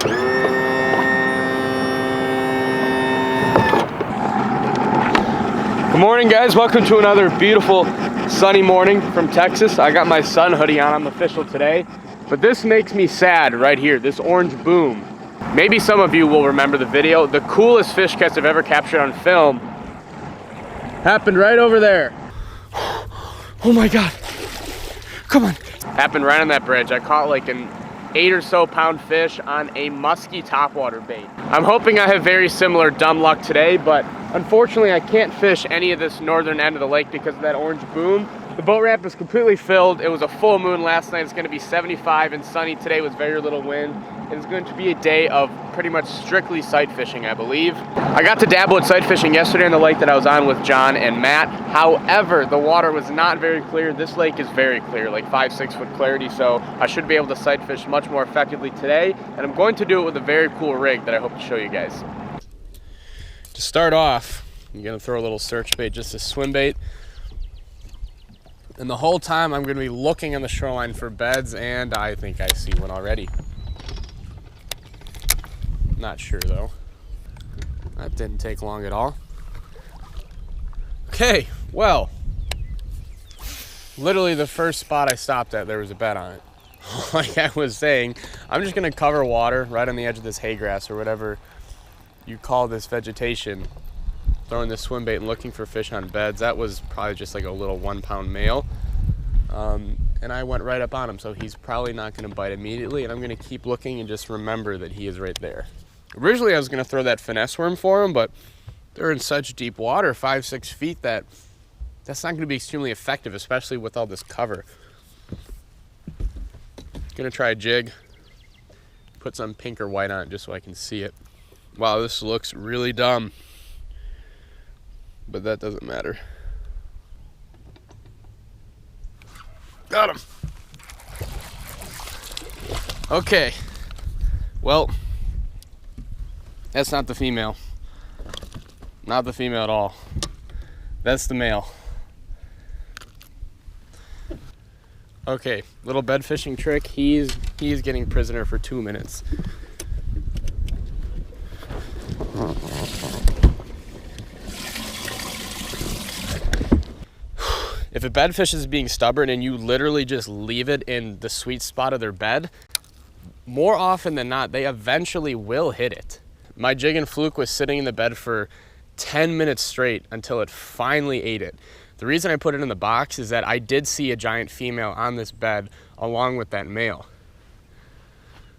Good morning, guys. Welcome to another beautiful sunny morning from Texas. I got my sun hoodie on. I'm official today, but this makes me sad right here, this orange boom. Maybe some of you will remember the video. The coolest fish catch I've ever captured on film happened right over there. Oh my God, come on. Happened right on that bridge. I caught like an 8 or so pound fish on a musky topwater bait. I'm hoping I have very similar dumb luck today, but unfortunately I can't fish any of this northern end of the lake because of that orange boom. The boat ramp is completely filled. It was a full moon last night. It's gonna be 75 and sunny today with very little wind. It's going to be a day of pretty much strictly sight fishing, I believe. I got to dabble at sight fishing yesterday in the lake that I was on with John and Matt. However, the water was not very clear. This lake is very clear, like 5-6 foot clarity, so I should be able to sight fish much more effectively today, and I'm going to do it with a very cool rig that I hope to show you guys. To start off, I'm gonna throw a little search bait, just a swim bait. And the whole time I'm gonna be looking on the shoreline for beds, and I think I see one already. Not sure though. That didn't take long at all. Okay, well, literally the first spot I stopped at, there was a bed on it. Like I was saying, I'm just gonna cover water right on the edge of this hay grass or whatever you call this vegetation, throwing this swim bait and looking for fish on beds. That was probably just like a little 1 pound male. And I went right up on him, so he's probably not gonna bite immediately, and I'm gonna keep looking and just remember that he is right there. Originally I was gonna throw that finesse worm for him, but they're in such deep water, 5-6 feet, that's not gonna be extremely effective, especially with all this cover. Gonna try a jig, put some pink or white on it just so I can see it. Wow, this looks really dumb, but that doesn't matter. Got him. Okay, well, that's not the female. Not the female at all. That's the male. Okay, little bed fishing trick. He's getting prisoner for 2 minutes. If a bedfish is being stubborn and you literally just leave it in the sweet spot of their bed, more often than not, they eventually will hit it. My jig and fluke was sitting in the bed for 10 minutes straight until it finally ate it. The reason I put it in the box is that I did see a giant female on this bed along with that male.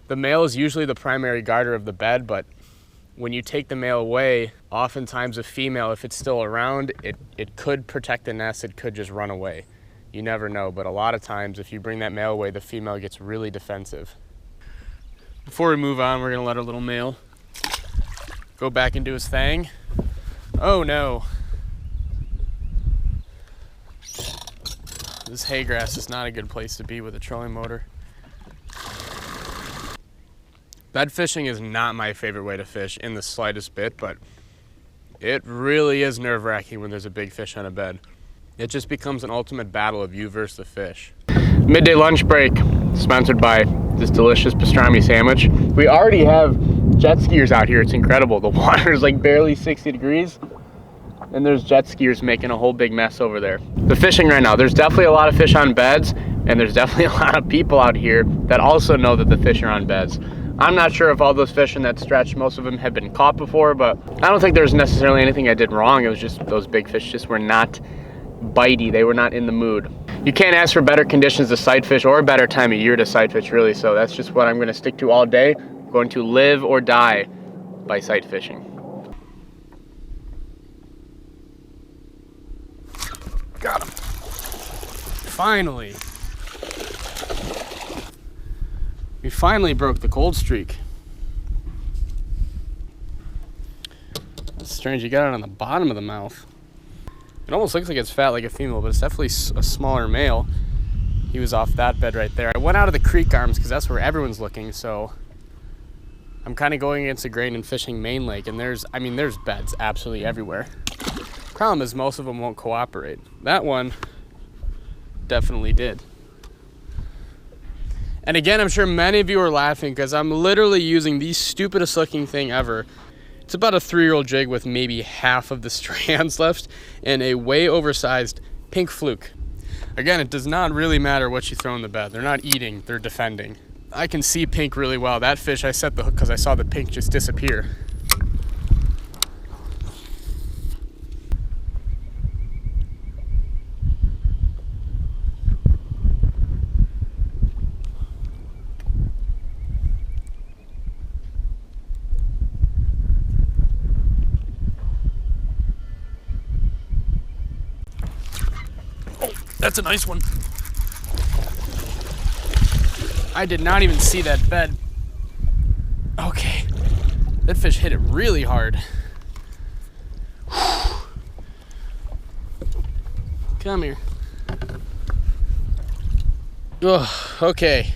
The male is usually the primary guarder of the bed, but when you take the male away, oftentimes a female, if it's still around, it could protect the nest, it could just run away. You never know, but a lot of times if you bring that male away, the female gets really defensive. Before we move on, we're gonna let our little male go back and do his thing. Oh no. This hay grass is not a good place to be with a trolling motor. Bed fishing is not my favorite way to fish in the slightest bit, but it really is nerve-wracking when there's a big fish on a bed. It just becomes an ultimate battle of you versus the fish. Midday lunch break, sponsored by this delicious pastrami sandwich. We already have jet skiers out here. It's incredible. The water is like barely 60 degrees, and there's jet skiers making a whole big mess over there. The fishing right now, there's definitely a lot of fish on beds, and there's definitely a lot of people out here that also know that the fish are on beds. I'm not sure if all those fish in that stretch, most of them have been caught before, but I don't think there's necessarily anything I did wrong. It was just those big fish just were not bitey. They were not in the mood. You can't ask for better conditions to sight fish or a better time of year to sight fish, really, so that's just what I'm going to stick to all day. I'm going to live or die by sight fishing. Got him. Finally. We finally broke the cold streak. That's strange, you got it on the bottom of the mouth. It almost looks like it's fat like a female, but it's definitely a smaller male. He was off that bed right there. I went out of the creek arms because that's where everyone's looking, so I'm kind of going against the grain and fishing main lake, and there's beds absolutely everywhere. Problem is most of them won't cooperate. That one definitely did. And again, I'm sure many of you are laughing because I'm literally using the stupidest looking thing ever. It's about a 3-year-old jig with maybe half of the strands left and a way oversized pink fluke. Again, it does not really matter what you throw in the bed. They're not eating, they're defending. I can see pink really well. That fish, I set the hook because I saw the pink just disappear. That's a nice one. I did not even see that bed. Okay. That fish hit it really hard. Come here. Ugh, okay.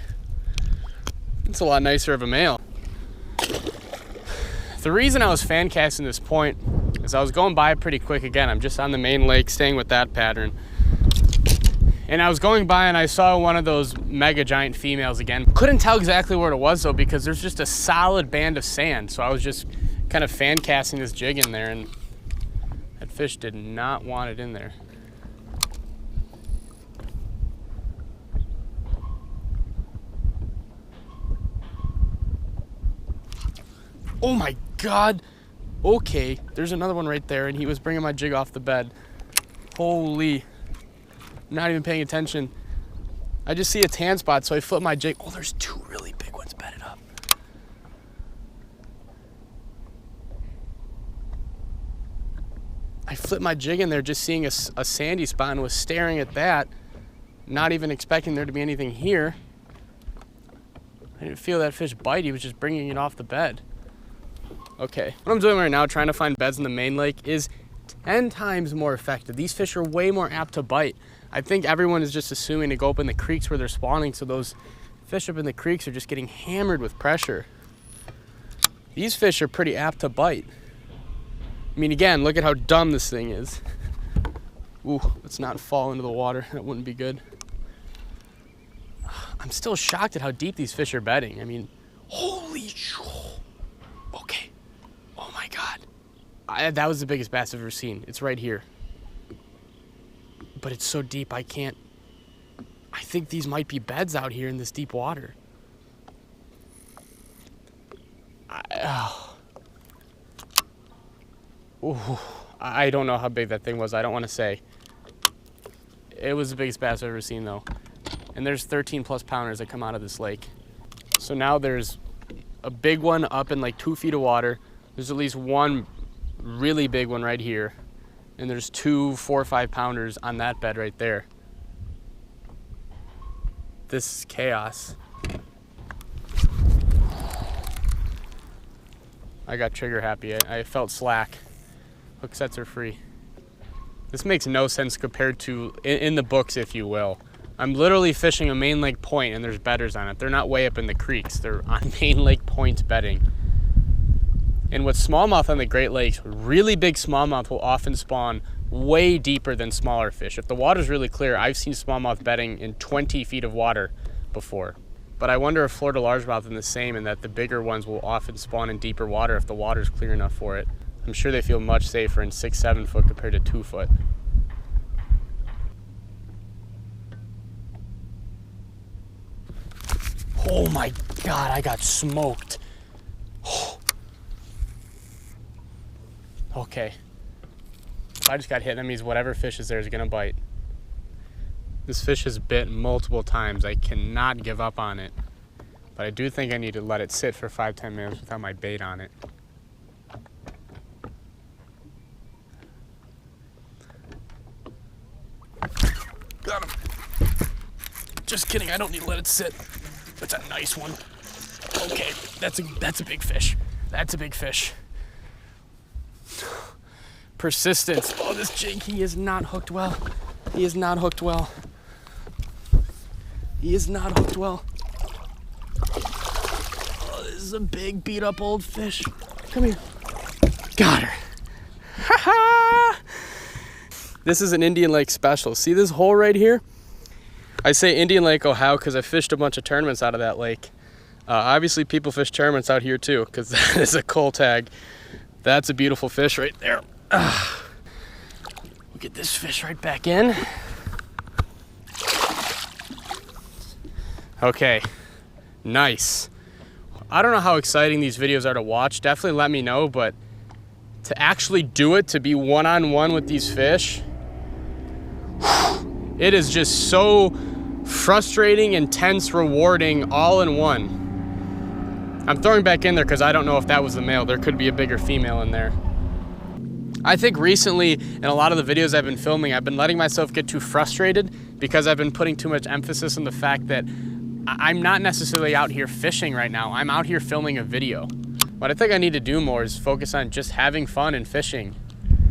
It's a lot nicer of a male. The reason I was fan casting this point is I was going by it pretty quick again. I'm just on the main lake, staying with that pattern. And I was going by and I saw one of those mega giant females again. Couldn't tell exactly where it was though because there's just a solid band of sand. So I was just kind of fan casting this jig in there and that fish did not want it in there. Oh my God. Okay, there's another one right there and he was bringing my jig off the bed. Holy. Not even paying attention. I just see a tan spot, so I flip my jig. Oh, there's 2 really big ones bedded up. I flipped my jig in there just seeing a sandy spot and was staring at that, not even expecting there to be anything here. I didn't feel that fish bite. He was just bringing it off the bed. Okay, what I'm doing right now, trying to find beds in the main lake, is 10 times more effective. These fish are way more apt to bite. I think everyone is just assuming to go up in the creeks where they're spawning, so those fish up in the creeks are just getting hammered with pressure. These fish are pretty apt to bite. I mean, again, look at how dumb this thing is. Ooh, let's not fall into the water. That wouldn't be good. I'm still shocked at how deep these fish are bedding. I mean, holy shit. Okay. Oh my God. That was the biggest bass I've ever seen. It's right here. But it's so deep I can't. I think these might be beds out here in this deep water. I don't know how big that thing was. I don't want to say. It was the biggest bass I've ever seen though. And there's 13 plus pounders that come out of this lake. So now there's a big one up in like 2 feet of water. There's at least one really big one right here. And there's 2 4 or 5 pounders on that bed right there. This is chaos. I got trigger happy. I felt slack. Hook sets are free. This makes no sense compared to in the books, if you will. I'm literally fishing a main lake point and there's bedders on it. They're not way up in the creeks. They're on main lake point bedding. And with smallmouth on the Great Lakes, really big smallmouth will often spawn way deeper than smaller fish. If the water's really clear, I've seen smallmouth bedding in 20 feet of water before. But I wonder if Florida largemouth is the same, in that the bigger ones will often spawn in deeper water if the water's clear enough for it. I'm sure they feel much safer in 6-7 foot compared to 2 foot. Oh my God, I got smoked. Okay. If I just got hit, that means whatever fish is there is gonna bite. This fish has bit multiple times. I cannot give up on it. But I do think I need to let it sit for 5-10 minutes without my bait on it. Got him. Just kidding, I don't need to let it sit. It's a nice one. Okay, that's a big fish. That's a big fish. Persistence. Oh, this jig, he is not hooked well. He is not hooked well. He is not hooked well. Oh, this is a big beat up old fish. Come here. Got her. Ha ha! This is an Indian Lake special. See this hole right here? I say Indian Lake, Ohio, because I fished a bunch of tournaments out of that lake. Obviously, people fish tournaments out here too, because that is a coal tag. That's a beautiful fish right there. We'll get this fish right back in. Okay, nice. I don't know how exciting these videos are to watch. Definitely let me know, but to actually do it, to be one-on-one with these fish, it is just so frustrating, intense, rewarding, all in one. I'm throwing back in there because I don't know if that was the male. There could be a bigger female in there. I think recently, in a lot of the videos I've been filming, I've been letting myself get too frustrated because I've been putting too much emphasis on the fact that I'm not necessarily out here fishing right now. I'm out here filming a video. What I think I need to do more is focus on just having fun and fishing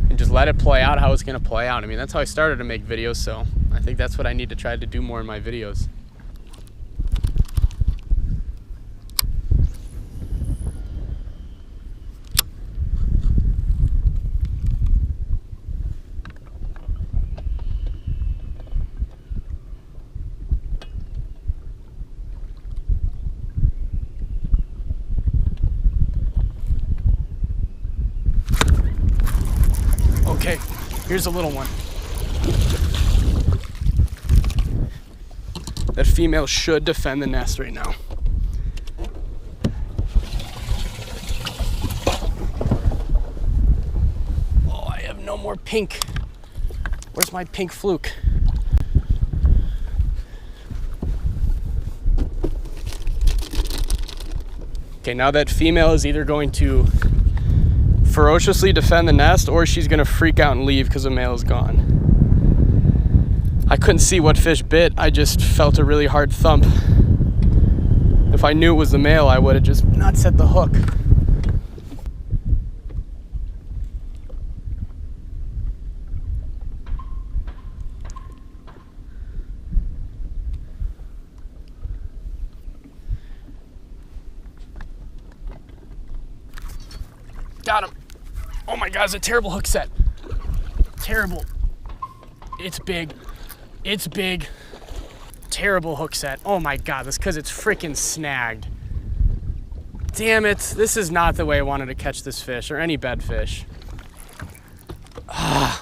and just let it play out how it's gonna play out. I mean, that's how I started to make videos, so I think that's what I need to try to do more in my videos. Okay, here's a little one. That female should defend the nest right now. Oh, I have no more pink. Where's my pink fluke? Okay, now that female is either going to ferociously defend the nest or she's gonna freak out and leave because the male is gone. I couldn't see what fish bit. I just felt a really hard thump. If I knew it was the male, I would have just not set the hook. Got him. Oh my God, it's a terrible hook set. Terrible. It's big. It's big. Terrible hook set. Oh my God, that's because it's freaking snagged. Damn it. This is not the way I wanted to catch this fish or any bed fish. I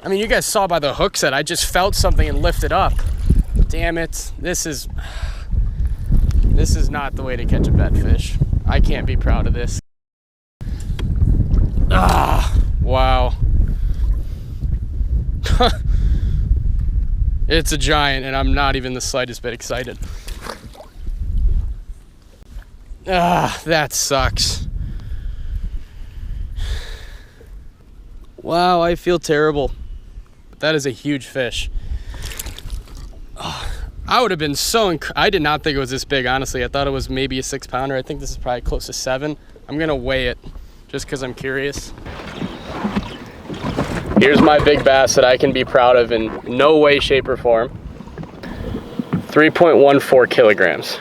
mean, you guys saw by the hook set, I just felt something and lifted up. Damn it. This is not the way to catch a bed fish. I can't be proud of this. Wow. It's a giant and I'm not even the slightest bit excited. That sucks. Wow, I feel terrible. That is a huge fish. I would have been so I did not think it was this big, honestly. I thought it was maybe a 6-pounder. I think this is probably close to 7. I'm gonna weigh it just because I'm curious. Here's my big bass that I can be proud of in no way, shape, or form. 3.14 kilograms.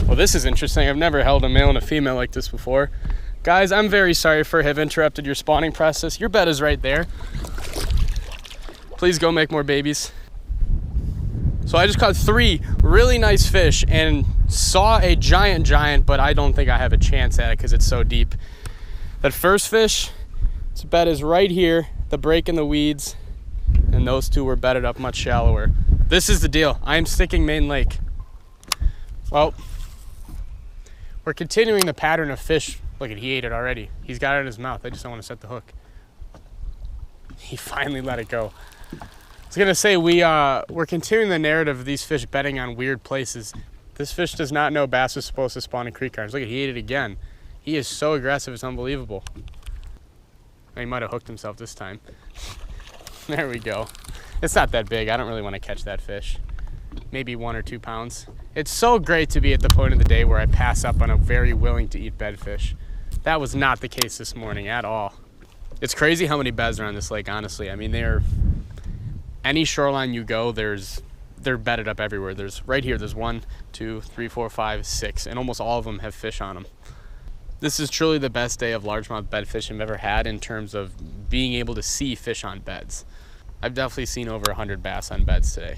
Well, this is interesting. I've never held a male and a female like this before. Guys, I'm very sorry for have interrupted your spawning process. Your bed is right there. Please go make more babies. So I just caught 3 really nice fish and saw a giant, but I don't think I have a chance at it because it's so deep. That first fish, its bed is right here, the break in the weeds, and those 2 were bedded up much shallower. This is the deal. I am sticking main lake. Well, we're continuing the pattern of fish. Look at, he ate it already. He's got it in his mouth. I just don't want to set the hook. He finally let it go. I was gonna say we're continuing the narrative of these fish bedding on weird places. This fish does not know bass is supposed to spawn in creek gardens. Look at, he ate it again. He is so aggressive, it's unbelievable. He might have hooked himself this time. There we go. It's not that big. I don't really want to catch that fish. Maybe 1 or 2 pounds. It's so great to be at the point of the day where I pass up on a very willing to eat bedfish. That was not the case this morning at all. It's crazy how many beds are on this lake, honestly. I mean, any shoreline you go, they're bedded up everywhere. Right here, there's 1, 2, 3, 4, 5, 6, and almost all of them have fish on them. This is truly the best day of largemouth bed fishing I've ever had in terms of being able to see fish on beds. I've definitely seen over 100 bass on beds today.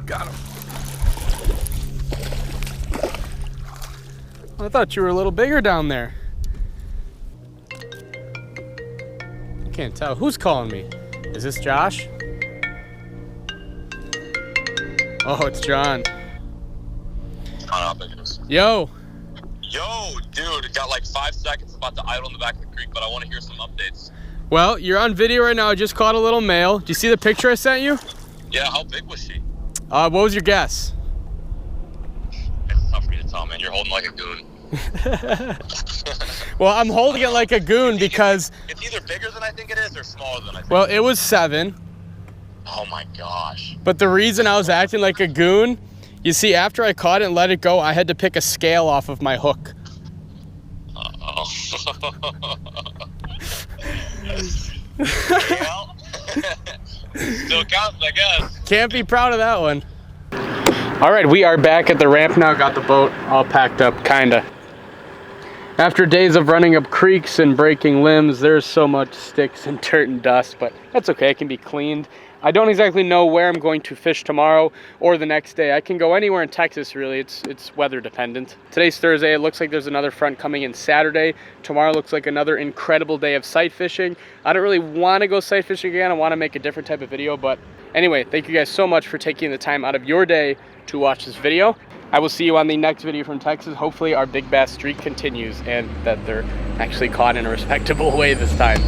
Got him. I thought you were a little bigger down there. I can't tell. Who's calling me? Is this Josh? Oh, it's John. How big it is. Yo. Yo, dude, got like 5 seconds, about to idle in the back of the creek, but I want to hear some updates. Well, you're on video right now. I just caught a little male. Do you see the picture I sent you? Yeah, how big was she? What was your guess? It's tough for me to tell, man. You're holding like a goon. Well, I'm holding it like a goon because... It's either bigger than I think it is or smaller than I think. Well, it was 7. Oh my gosh. But the reason I was acting like a goon, you see, after I caught it and let it go, I had to pick a scale off of my hook. Uh-oh. Well, still counts, I guess. Can't be proud of that one. All right, we are back at the ramp now. Got the boat all packed up, kinda. After days of running up creeks and breaking limbs, there's so much sticks and dirt and dust, but that's okay, it can be cleaned. I don't exactly know where I'm going to fish tomorrow or the next day. I can go anywhere in Texas, really. It's weather dependent. Today's Thursday. It looks like there's another front coming in Saturday. Tomorrow looks like another incredible day of sight fishing. I don't really want to go sight fishing again. I want to make a different type of video, but anyway, thank you guys so much for taking the time out of your day to watch this video. I will see you on the next video from Texas. Hopefully our big bass streak continues and that they're actually caught in a respectable way this time.